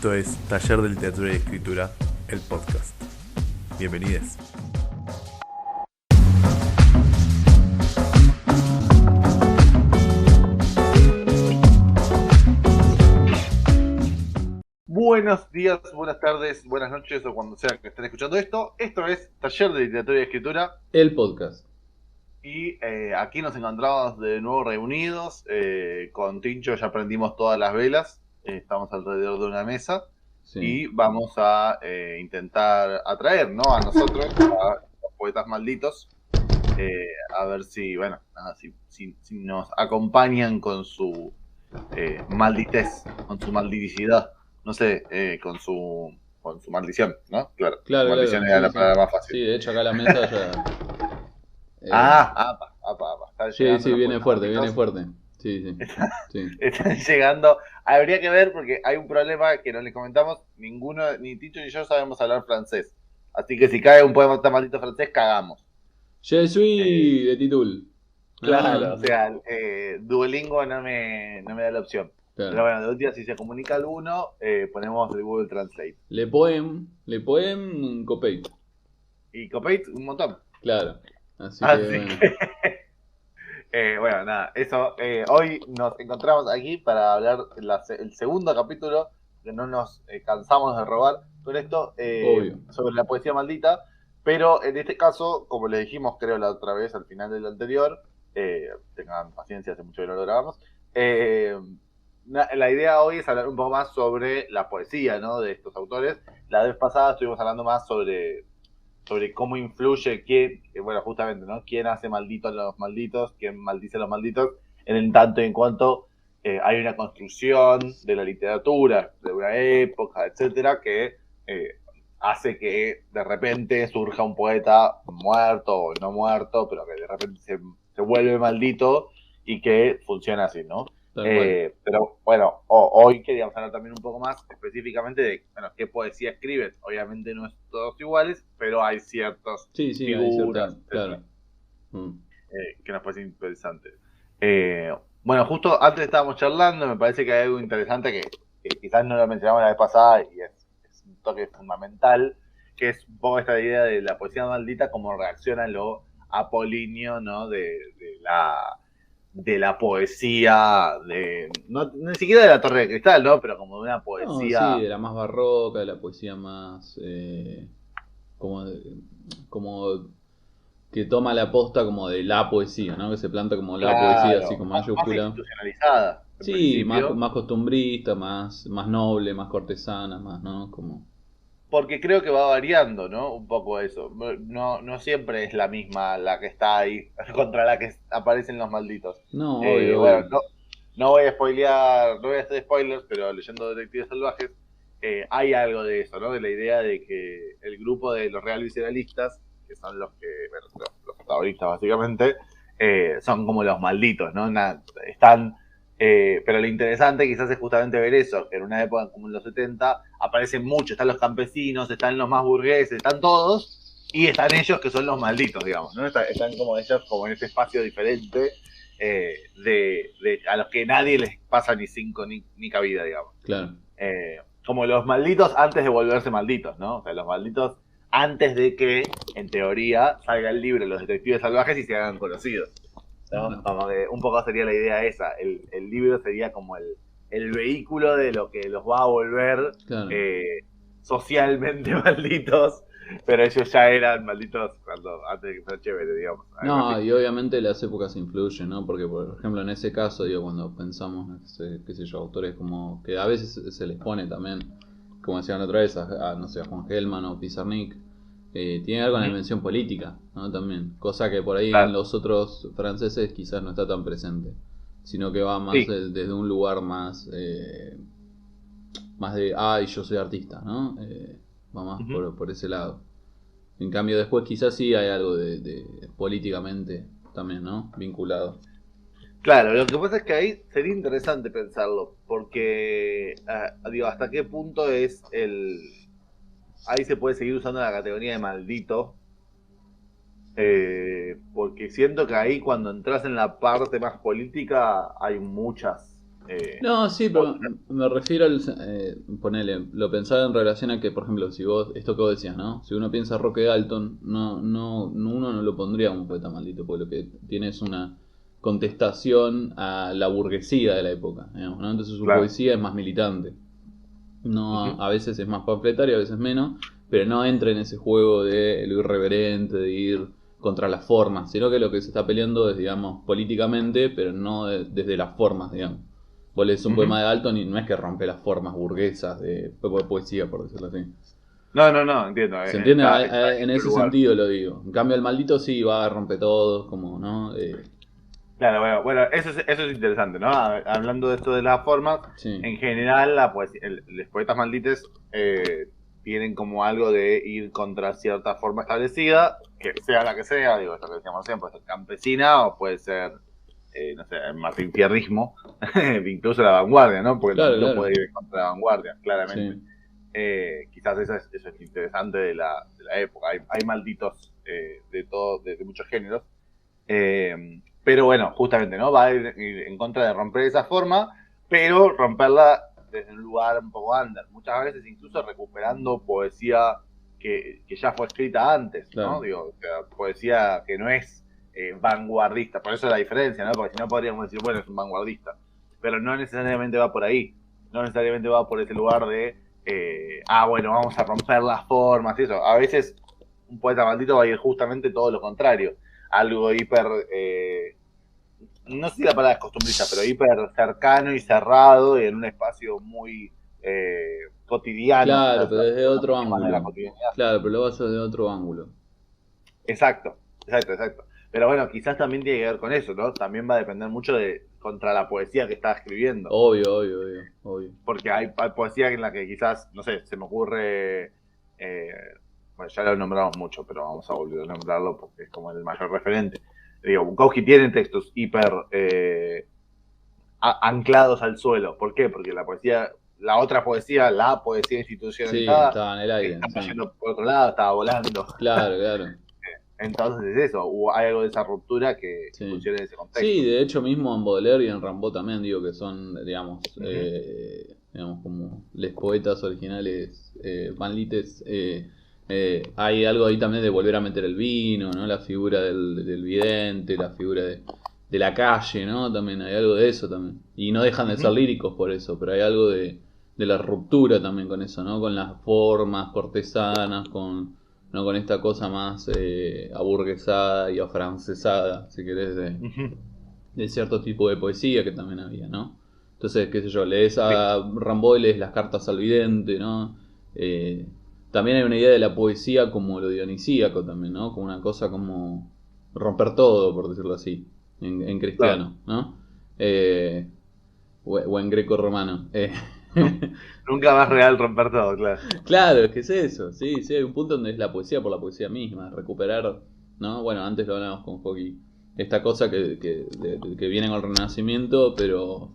Esto es Taller de Literatura y Escritura, el podcast. Bienvenidos. Buenos días, buenas tardes, buenas noches o cuando sea que estén escuchando esto. Esto es Taller de Literatura y Escritura. El podcast. Y aquí nos encontramos de nuevo reunidos. Con Tincho ya prendimos todas las velas. Estamos alrededor de una mesa. Sí. Y vamos a intentar atraer, ¿no?, a nosotros, a los poetas malditos. A ver si, bueno, nada, si nos acompañan con su malditez, con su maldicidad. No sé, con su maldición, ¿no? Claro. Maldición era la palabra más fácil. Sí, de hecho acá la mesa ya... Apa. Sí, viene fuerte. Sí. Están llegando. Habría que ver porque hay un problema que no les comentamos. Ninguno, ni Ticho ni yo sabemos hablar francés. Así que si cae un poema maldito francés, cagamos. Je suis de Titul. Claro, o sea, Duolingo no me da la opción. Claro. Pero bueno, de un día si se comunica alguno, ponemos el Google Translate. Le poem, copay. Y Copate, un montón. Claro. Así que bueno, nada, eso. Hoy nos encontramos aquí para hablar el segundo capítulo, que no nos cansamos de robar con esto, sobre la poesía maldita. Pero en este caso, como les dijimos, creo la otra vez al final del anterior, tengan paciencia, hace mucho que no lo grabamos. La idea hoy es hablar un poco más sobre la poesía, ¿no?, de estos autores. La vez pasada estuvimos hablando más sobre cómo influye justamente, ¿no?, quién hace malditos a los malditos, quién maldice a los malditos, en tanto y en cuanto hay una construcción de la literatura, de una época, etcétera, que hace que de repente surja un poeta muerto o no muerto, pero que de repente se vuelve maldito y que funciona así, ¿no? Pero bueno, hoy queríamos hablar también un poco más específicamente de, bueno, qué poesía escriben. Obviamente no es todos iguales, pero hay ciertos figuras, claro. Que nos parecen interesantes. Bueno, justo antes estábamos charlando, me parece que hay algo interesante que quizás no lo mencionamos la vez pasada y es un toque fundamental, que es un poco esta idea de la poesía maldita como reacciona a lo apolíneo, ¿no?, de la poesía, no, ni siquiera de la Torre de Cristal, ¿no?, pero como de una poesía... No, sí, de la más barroca, de la poesía más... como que toma la posta como de la poesía, ¿no?, que se planta como la poesía, así como mayúscula. Más institucionalizada. Sí, más costumbrista, más noble, más cortesana, más, ¿no?, como... Porque creo que va variando, ¿no?, un poco eso. No siempre es la misma la que está ahí contra la que aparecen los malditos. No, bueno, no voy a spoilear, no voy a hacer spoilers, pero leyendo Detectives Salvajes hay algo de eso, ¿no?, de la idea de que el grupo de los real visceralistas, que son los protagonistas básicamente, son como los malditos, ¿no? Están... pero lo interesante quizás es justamente ver eso, que en una época como en los 70 aparecen muchos, están los campesinos, están los más burgueses, están todos, y están ellos que son los malditos, digamos, ¿no? Están como ellos como en ese espacio diferente a los que nadie les pasa ni cinco ni cabida, digamos. Claro. Como los malditos antes de volverse malditos, ¿no? O sea, los malditos antes de que, en teoría, salga el libro Los Detectives Salvajes y se hagan conocidos, ¿no? Como que un poco sería la idea esa. El libro sería como el vehículo de lo que los va a volver, claro, socialmente malditos, pero ellos ya eran malditos antes de que fuera chévere, digamos. No, y obviamente las épocas influyen, ¿no? Porque, por ejemplo, en ese caso, digo, cuando pensamos, qué sé yo, autores como que a veces se les pone también, como decían otra vez, no sé, a Juan Gelman o Pizarnik, tiene algo en la dimensión política, ¿no? También, cosa que por ahí en los otros franceses quizás no está tan presente, sino que va más desde un lugar más de, yo soy artista, ¿no? Va más por ese lado. En cambio después quizás sí hay algo de políticamente también, ¿no?, vinculado. Claro, lo que pasa es que ahí sería interesante pensarlo, porque digo, hasta qué punto es ahí se puede seguir usando la categoría de maldito, porque siento que ahí cuando entras en la parte más política hay muchas No, sí, pero me refiero al... ponele, lo pensaba en relación a que, por ejemplo, si vos, esto que vos decías, ¿no? Si uno piensa Roque Dalton, uno no lo pondría como un poeta maldito, porque lo que tiene es una contestación a la burguesía de la época, digamos, ¿no? Entonces su Claro. poesía es más militante. No, Ujú. a veces es más panfletaria, a veces menos, pero no entra en ese juego de lo irreverente, de ir contra las formas, sino que lo que se está peleando es, digamos, políticamente, pero no desde las formas, digamos. Vos lees un Ujú. poema de Dalton y no es que rompe las formas burguesas de poesía, por decirlo así. No, entiendo. ¿Se entiende? Está en En su ese lugar. sentido lo digo. En cambio, el maldito sí va a romper todos, como, ¿no? Claro, bueno, eso es interesante, ¿no? Hablando de esto de las formas, Sí, en general, los poetas maldites tienen como algo de ir contra cierta forma establecida, que sea la que sea, digo, esto que decíamos siempre, puede ser campesina o puede ser, no sé, el martinfierrismo, incluso la vanguardia, ¿no? Porque el claro, maldito claro. puede ir contra la vanguardia, claramente. Sí. Quizás eso es interesante de la época. Hay malditos de todo, de muchos géneros. Pero bueno, justamente, ¿no? Va a ir en contra de romper esa forma, pero romperla desde un lugar un poco under. Muchas veces incluso recuperando poesía que ya fue escrita antes, ¿no? Claro. Digo, o sea, poesía que no es vanguardista. Por eso la diferencia, ¿no? Porque si no podríamos decir, bueno, es un vanguardista. Pero no necesariamente va por ahí. No necesariamente va por ese lugar de, bueno, vamos a romper las formas y eso. A veces un poeta maldito va a ir justamente todo lo contrario, algo hiper, no sé si la palabra es costumbrista, pero hiper cercano y cerrado y en un espacio muy cotidiano, Claro, pero desde los otro temas de la ángulo. cotidianidad. Claro, pero lo vas a hacer desde otro ángulo. Exacto. Pero bueno, quizás también tiene que ver con eso, ¿no? También va a depender mucho de contra la poesía que está escribiendo. Obvio. Porque hay poesía en la que quizás, no sé, se me ocurre, eh, bueno, ya lo nombramos mucho, pero vamos a volver a nombrarlo porque es como el mayor referente. Digo, Bukowski tiene textos hiper anclados al suelo. ¿Por qué? Porque la poesía Sí, institucionalizada, estaba en el aire, estaba sí. yendo por otro lado, estaba volando. Claro. Entonces es eso, hay algo de esa ruptura que Sí. funciona en ese Sí, contexto. de hecho mismo en Baudelaire y en Rimbaud también digo que son, Ujú, digamos como los poetas originales manlites. Hay algo ahí también de volver a meter el vino, ¿no? La figura del vidente, la figura de la calle, ¿no? También hay algo de eso también. Y no dejan de ser ujú. líricos por eso, pero hay algo de la ruptura también con eso, ¿no? Con las formas cortesanas, no con esta cosa más aburguesada y afrancesada, si querés, Ujú. de cierto tipo de poesía que también había, ¿no? Entonces, qué sé yo, lees Sí, a Rimbaud y lees las cartas al vidente, ¿no? Eh, También hay una idea de la poesía como lo dionisíaco también, ¿no? Como una cosa como romper todo, por decirlo así, en claro. cristiano, ¿no? Eh, o en greco-romano. Nunca más real romper todo, claro. Claro, es que es eso, sí, hay un punto donde es la poesía por la poesía misma, recuperar, ¿no? Bueno, antes lo hablábamos con Joaquín, esta cosa que viene con el Renacimiento, pero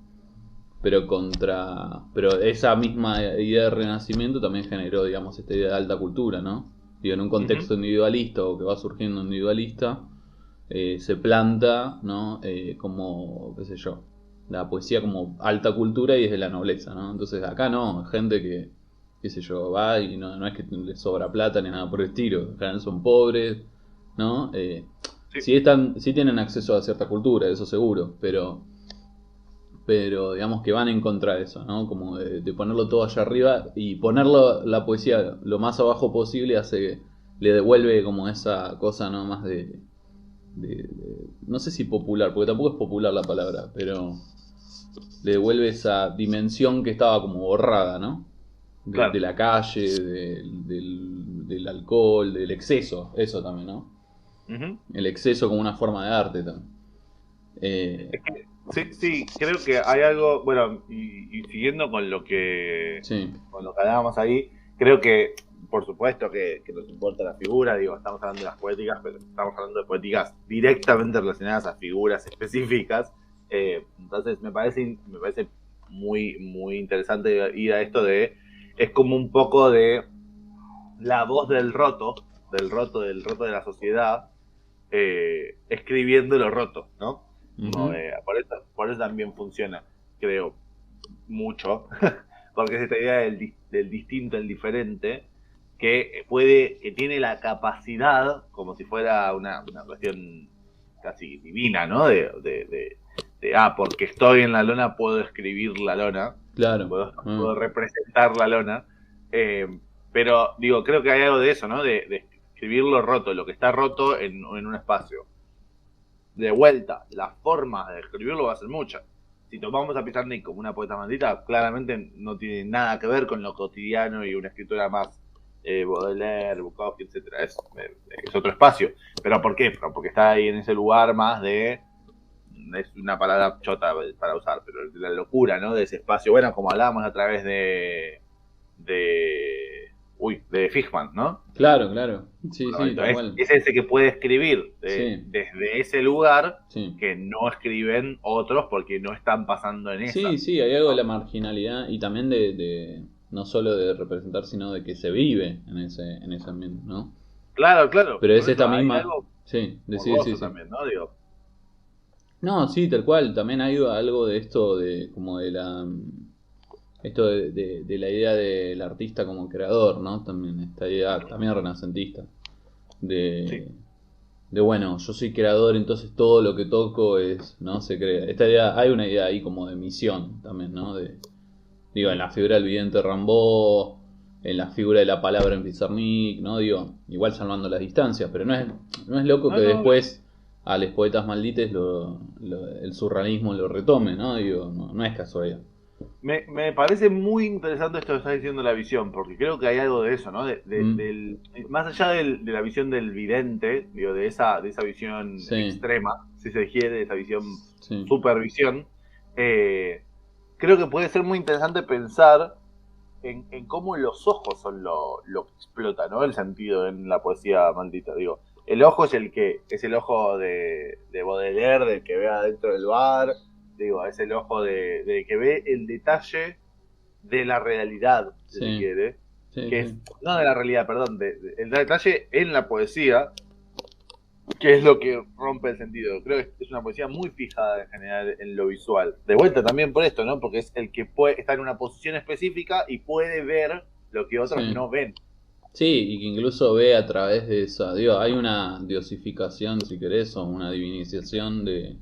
esa misma idea de Renacimiento también generó, digamos, esta idea de alta cultura, ¿no? Digo, en un Ujú. contexto individualista o que va surgiendo individualista, se planta, ¿no? Como, qué sé yo, la poesía como alta cultura y es de la nobleza, ¿no? Entonces acá no, gente que, qué sé yo, va y no es que les sobra plata ni nada por el estilo, en general son pobres, ¿no? Sí, Sí tienen acceso a cierta cultura, eso seguro, pero digamos que van en contra de eso, ¿no? Como de ponerlo todo allá arriba y ponerlo la poesía lo más abajo posible hace que le devuelve como esa cosa, ¿no? Más no sé si popular, porque tampoco es popular la palabra, pero le devuelve esa dimensión que estaba como borrada, ¿no? De claro. la calle, del alcohol, del exceso, eso también, ¿no? Ujú. El exceso como una forma de arte también. Es que, sí, creo que hay algo, bueno, y siguiendo Sí, con lo que hablábamos ahí, creo que, por supuesto que nos importa la figura, digo, estamos hablando de las poéticas, pero estamos hablando de poéticas directamente relacionadas a figuras específicas, entonces me parece muy interesante ir a esto es como un poco de la voz del roto de la sociedad, escribiendo lo roto, ¿no? ujú, Por eso también funciona. creo, mucho, porque es esta idea del distinto, el diferente, que tiene la capacidad, como si fuera una cuestión casi divina, ¿no? Porque estoy en la lona, puedo escribir la lona, Claro. puedo representar la lona, pero digo, creo que hay algo de eso, ¿no? De escribir lo roto, lo que está roto en un espacio. De vuelta, las formas de escribirlo va a ser muchas. Si tomamos a Pizarnik como una poeta maldita, claramente no tiene nada que ver con lo cotidiano y una escritura más Baudelaire, Bukowski, etcétera. Es otro espacio. ¿Pero por qué? Porque está ahí en ese lugar más de... Es una palabra chota para usar, pero de la locura, ¿no? De ese espacio. Bueno, como hablábamos a través de Fishman, ¿no? Claro. Sí, Bueno, sí, tal cual. es ese que puede escribir Sí. desde ese lugar, Sí. que no escriben otros porque no están pasando en esa. Sí, hay algo de la marginalidad y también de no solo de representar, sino de que se vive en ese ambiente, ¿no? Claro. Pero es Por esta eso hay misma... algo Sí, morboso sí. también, ¿no? Digo, No, sí, tal cual. También hay algo de esto de como de la esto de la idea del artista como creador, ¿no? También esta idea también renacentista de bueno, yo soy creador, entonces todo lo que toco no se crea. Esta idea, hay una idea ahí como de misión también, ¿no? Digo, en la figura del vidente Rimbaud, en la figura de la palabra en Pizarnik, ¿no? Digo, igual salvando las distancias, pero no es loco que después a los poetas maldites el surrealismo lo retome, ¿no? Digo, no es casualidad. me parece muy interesante esto que estás diciendo de la visión, porque creo que hay algo de eso, ¿no? Más allá de la visión del vidente, digo, de esa visión extrema, si se quiere, de esa visión supervisión, creo que puede ser muy interesante pensar en cómo los ojos son lo que explota, ¿no? El sentido en la poesía maldita, digo. El ojo es el ojo de Baudelaire, del que ve adentro del bar, digo, es el ojo de que ve el detalle de la realidad, si se quiere, que es, no de la realidad, perdón, el detalle en la poesía, que es lo que rompe el sentido. Creo que es una poesía muy fijada en general en lo visual. De vuelta también por esto, ¿no? Porque es el que puede estar en una posición específica y puede ver lo que otros no ven. Sí, y que incluso ve a través de esa, digo, hay una diosificación, si querés, o una divinización de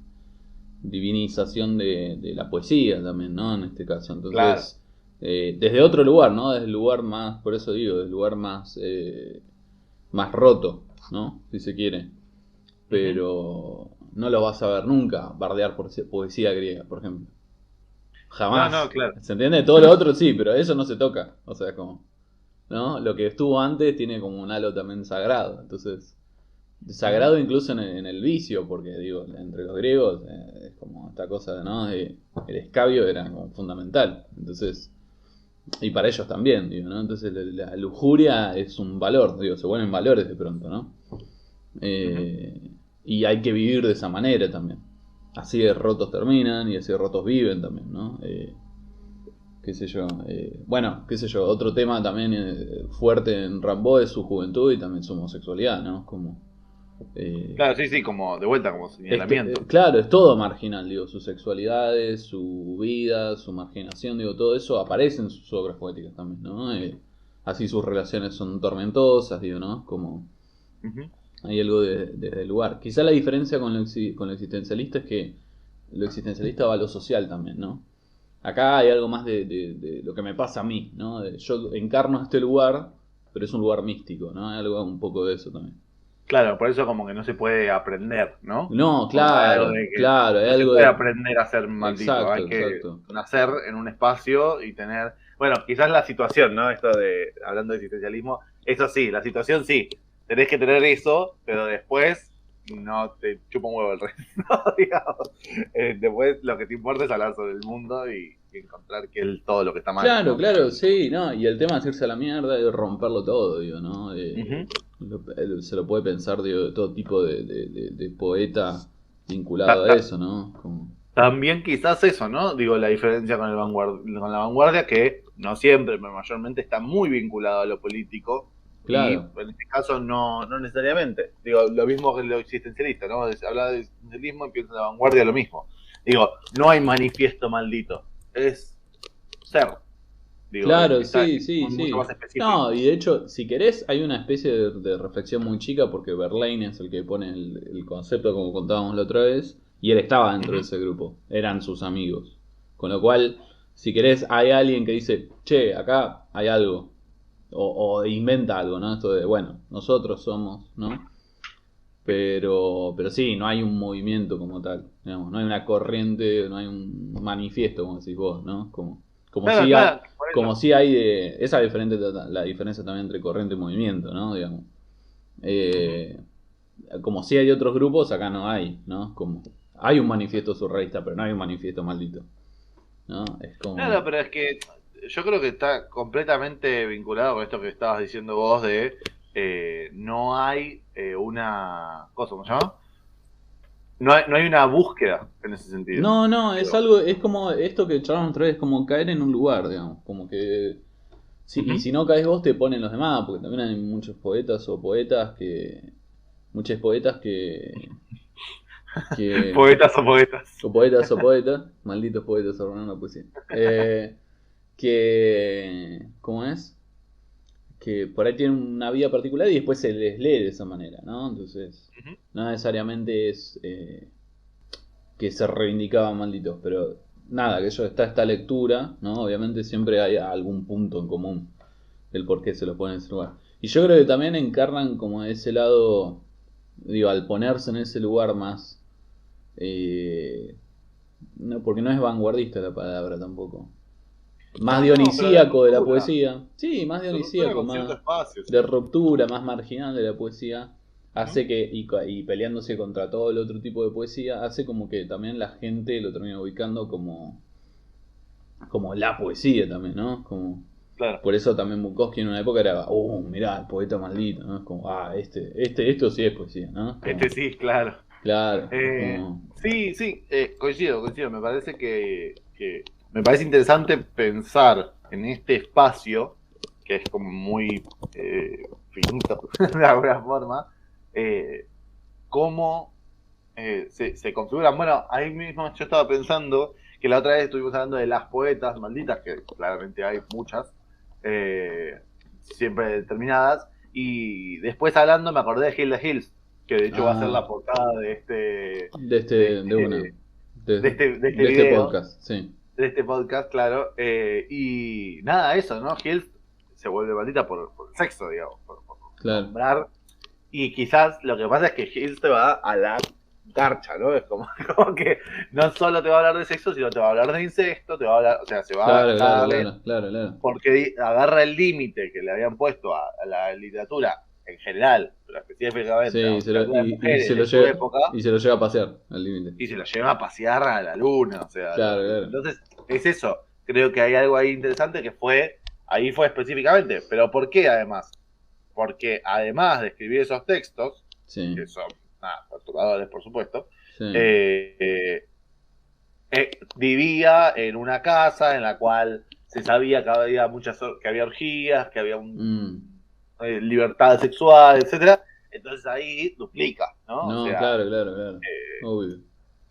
la poesía también, ¿no? En este caso, entonces, desde otro lugar, ¿no? Desde el lugar más, por eso digo, desde el lugar más roto, ¿no? Si se quiere. Pero no lo vas a ver nunca bardear por poesía griega, por ejemplo. Jamás. No, claro. ¿Se entiende? Todo lo otro sí, pero eso no se toca. O sea, como... ¿no? Lo que estuvo antes tiene como un halo también sagrado. Entonces, sagrado incluso en el vicio, porque digo, entre los griegos es como esta cosa, ¿no? El escabio era como fundamental. Entonces, y para ellos también, digo, ¿no? Entonces la lujuria es un valor, digo, se vuelven valores de pronto, ¿no? Y hay que vivir de esa manera también. Así de rotos terminan y así de rotos viven también, ¿no? Qué sé yo, otro tema también fuerte en Rimbaud es su juventud y también su homosexualidad, ¿no? Como, claro, sí, como de vuelta, como señalamiento. Claro, es todo marginal, digo, sus sexualidades, su vida, su marginación, digo, todo eso aparece en sus obras poéticas también, ¿no? Así sus relaciones son tormentosas, digo, ¿no? Como hay algo desde el lugar. Quizá la diferencia con lo existencialista es que lo existencialista va a lo social también, ¿no? Acá hay algo más de lo que me pasa a mí, ¿no? Yo encarno este lugar, pero es un lugar místico, ¿no? Hay algo un poco de eso también. Claro, por eso como que no se puede aprender, ¿no? No, claro, hay no se puede aprender a ser maldito, exacto, hay que nacer en un espacio y tener... Bueno, quizás la situación, ¿no? Esto hablando de existencialismo, eso sí, la situación sí, tenés que tener eso, pero después no te chupa un huevo el resto, digamos. Después lo que te importa es hablar sobre el mundo y encontrar que es todo lo que está mal. Claro, ¿no? Sí, ¿no? Y el tema es irse a la mierda y romperlo todo, digo, ¿no? Se lo puede pensar, digo, de todo tipo de poeta vinculado a eso, ¿no? También quizás eso, ¿no? Digo, la diferencia con la vanguardia, que no siempre, pero mayormente está muy vinculado a lo político. Claro. Y en este caso no necesariamente. Digo, lo mismo que lo existencialista, ¿no? Habla de existencialismo y piensa en la vanguardia lo mismo. Digo, no hay manifiesto maldito, es ser. Digo, Claro, está sí. mucho más específico. No, y de hecho, si querés, hay una especie de reflexión muy chica porque Verlaine es el que pone el concepto, como contábamos la otra vez, y él estaba dentro de ese grupo, eran sus amigos. Con lo cual, si querés, hay alguien que dice, che, acá hay algo, o inventa algo, ¿no? Esto de, bueno, nosotros somos, ¿no? Pero sí, no hay un movimiento como tal, digamos, no hay una corriente, no hay un manifiesto, como decís vos, ¿no? Como Claro, si claro, por como eso. si hay esa diferente la diferencia también entre corriente y movimiento, ¿no? Digamos. Eh, Como si hay otros grupos, acá no hay, ¿no? Como hay un manifiesto surrealista, pero no hay un manifiesto maldito, ¿no? Es como Claro, pero es que yo creo que está completamente vinculado con esto que estabas diciendo vos de no hay una cosa, ¿cómo se llama? No hay una búsqueda en ese sentido. no, es Digo. algo, es como esto que charlamos otra vez, es como caer en un lugar, digamos, como que y Ujú. si no caes vos te ponen los demás, porque también hay muchos poetas o poetas muchos poetas que Poetas o poetas. o poetas, malditos poetas arruinaron la poesía, ¿cómo es? Que por ahí tienen una vida particular y después se les lee de esa manera, ¿no? Entonces, Ujú. no necesariamente es que se reivindicaban malditos, pero nada, que eso está esta lectura, ¿no? Obviamente siempre hay algún punto en común del por qué se lo ponen en ese lugar. Y yo creo que también encarnan como ese lado, digo, al ponerse en ese lugar más, no, porque no es vanguardista la palabra tampoco, más No, no, pero de dionisíaco de la ruptura. poesía, sí, más De ruptura dionisíaco, con cierto más espacio, de sí. ruptura, más marginal de la poesía, Ujú. hace que, y peleándose contra todo el otro tipo de poesía, hace como que también la gente lo termina ubicando como la poesía también, ¿no? Como, Claro. por eso también Bukowski en una época era, mirá, el poeta maldito, ¿no? Es como, esto sí es poesía, ¿no? Como, Este sí, claro. claro, es como, Sí, sí, coincido. Me parece que me parece interesante pensar en este espacio, que es como muy finito, de alguna forma, eh, cómo se configuran. Bueno, ahí mismo yo estaba pensando que la otra vez estuvimos hablando de las poetas malditas, que claramente hay muchas, eh, siempre determinadas, y después hablando me acordé de Hilda Hills, que de hecho va a ser la ah, portada de de una, de este de este video, podcast, sí, de este podcast, claro. Y nada, eso, ¿no? Hills se vuelve maldita por el sexo, digamos, por claro. nombrar. Y quizás lo que pasa es que Hills te va a la garcha, ¿no? Es como, como que no solo te va a hablar de sexo, sino te va a hablar de incesto, te va a hablar, o sea, se va Claro, cada vez, claro. porque agarra el límite que le habían puesto a la literatura en general, pero específicamente a Sí, la literatura de y mujeres de su época, se lo lleva a pasear al límite. y se lo lleva a pasear a la luna, o sea, Claro. entonces es eso, creo que hay algo ahí interesante que ahí fue específicamente, pero ¿por qué además? Porque además de escribir esos textos, Sí, que son perturbadores por supuesto, sí. eh, eh, vivía en una casa en la cual se sabía que había que había orgías, que había Mm. libertad sexual, etcétera. Entonces ahí duplica, ¿no? O No, sea, claro. Obvio.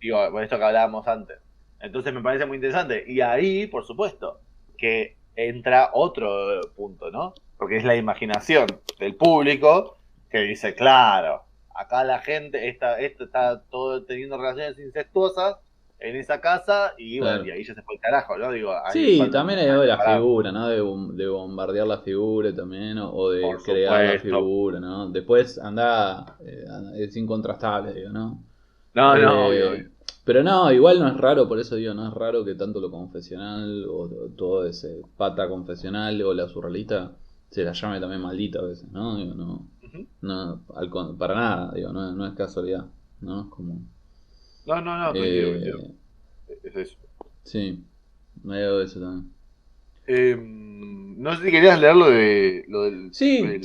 digo, por esto que hablábamos antes. Entonces me parece muy interesante. Y ahí, por supuesto, que entra otro punto, ¿no? Porque es la imaginación del público que dice, claro, acá la gente está todo teniendo relaciones incestuosas en esa casa y bueno, y Claro. ahí ya se fue el carajo, ¿no? Digo, ahí es Sí, cuando también empiezan hay a la separar. figura, ¿no? De bombardear la figura también, o Por de crear la supuesto. figura, ¿no? Después es incontrastable, digo, ¿no? No, no, obvio, obvio. Eh, pero no, igual no es raro, por eso digo, no es raro que tanto lo confesional o todo ese pata confesional o la surrealista se la llame también maldita a veces, ¿no? Digo, no, Ujú. para nada, digo, no es casualidad, ¿no? Es como, No, no, no, coincido. eh, Es eso. sí, medio de eso también. No sé si querías leer lo del autor. Sí. Me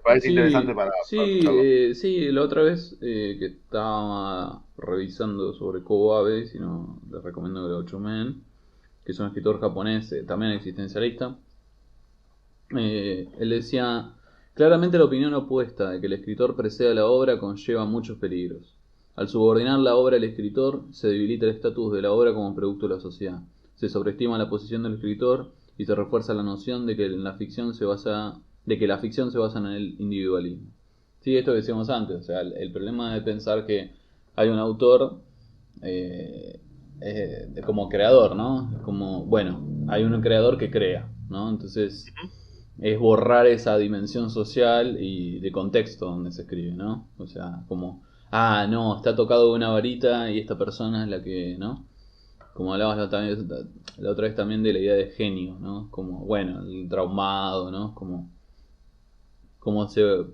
parece interesante Sí, para escucharlo. sí, la otra vez que estaba revisando sobre Kobo Abe, si no, les recomiendo que lo chumen, que es un escritor japonés, también existencialista. Él decía, claramente la opinión opuesta de que el escritor preceda la obra conlleva muchos peligros. Al subordinar la obra al escritor, se debilita el estatus de la obra como producto de la sociedad. Se sobreestima la posición del escritor y se refuerza la noción de que la ficción se basa en el individualismo. Sí, esto que decíamos antes, o sea, el problema de pensar que hay un autor como creador, ¿no? Es como, bueno, hay un creador que crea, ¿no? Entonces es borrar esa dimensión social y de contexto donde se escribe, ¿no? O sea, como, no, está tocado de una varita y esta persona es la que, ¿no? Como hablabas la otra vez también de la idea de genio, ¿no? Como, bueno, el traumado, ¿no? Como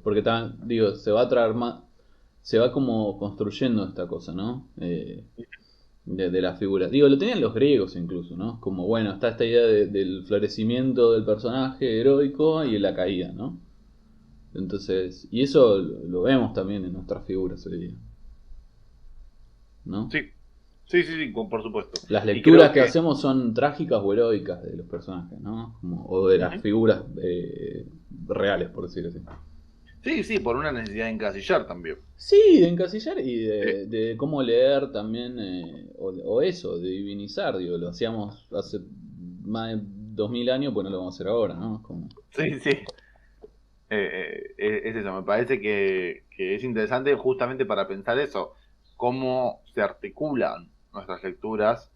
porque digo, se va como construyendo esta cosa, ¿no? De la figura. Digo, lo tenían los griegos incluso, ¿no? Como, bueno, está esta idea del florecimiento del personaje heroico y la caída, ¿no? Entonces, y eso lo vemos también en nuestras figuras hoy día, ¿no? Sí, por supuesto. Las lecturas que hacemos son trágicas o heroicas de los personajes, ¿no? O de las figuras reales, por decirlo así. Sí, por una necesidad de encasillar también. Sí, de encasillar y de cómo leer también, o eso, de divinizar, digo, lo hacíamos hace más de 2000 años, pues no lo vamos a hacer ahora, ¿no? Como... Sí. Es eso, me parece que es interesante justamente para pensar eso, cómo se articulan nuestras lecturas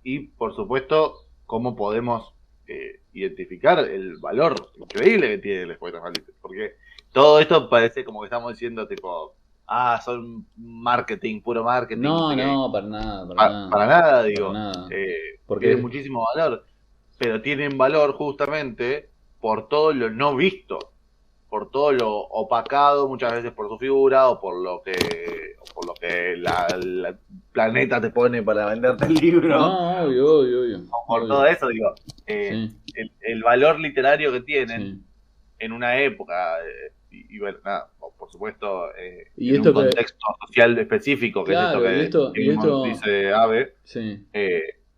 y por supuesto cómo podemos identificar el valor increíble que tiene los poetas malditos, porque todo esto parece como que estamos diciendo tipo, son marketing, puro marketing. No, para nada. Para nada, digo. Para nada. Tienen muchísimo valor, pero tienen valor justamente por todo lo no visto, por todo lo opacado muchas veces por su figura o por lo que la planeta te pone para venderte el libro. No, obvio. O por todo eso, digo. El valor literario que tienen en una época, y bueno, nada, por supuesto, y en un contexto social específico, que claro, es esto que dice Ave,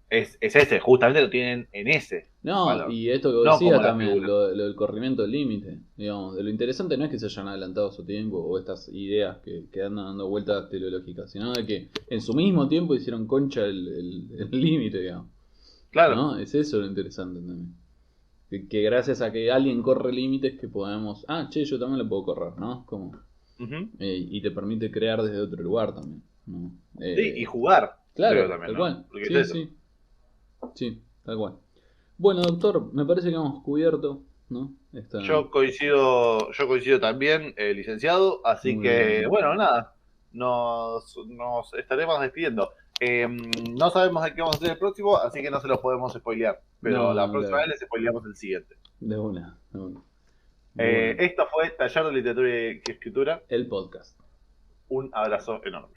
es ese, justamente lo tienen en ese. No, valor. Y esto que vos decías también, lo del corrimiento del límite, digamos, lo interesante no es que se hayan adelantado su tiempo o estas ideas que andan dando vueltas teleológicas, sino de que en su mismo tiempo hicieron concha el límite, digamos. Claro. ¿No? Es eso lo interesante también. Que gracias a que alguien corre límites que podemos, yo también lo puedo correr, ¿no? Como, y te permite crear desde otro lugar también, ¿no? Y jugar. Claro, también, tal cual. Porque Sí, tal cual. Bueno, doctor, me parece que hemos cubierto, ¿no? Yo coincido también, licenciado, así muy que, bien. Bueno, nada, nos estaremos despidiendo. No sabemos de qué vamos a hacer el próximo, así que no se los podemos spoilear, pero la próxima vez les spoileamos el siguiente. De una. Esto fue Taller de Literatura y Escritura. El podcast. Un abrazo enorme.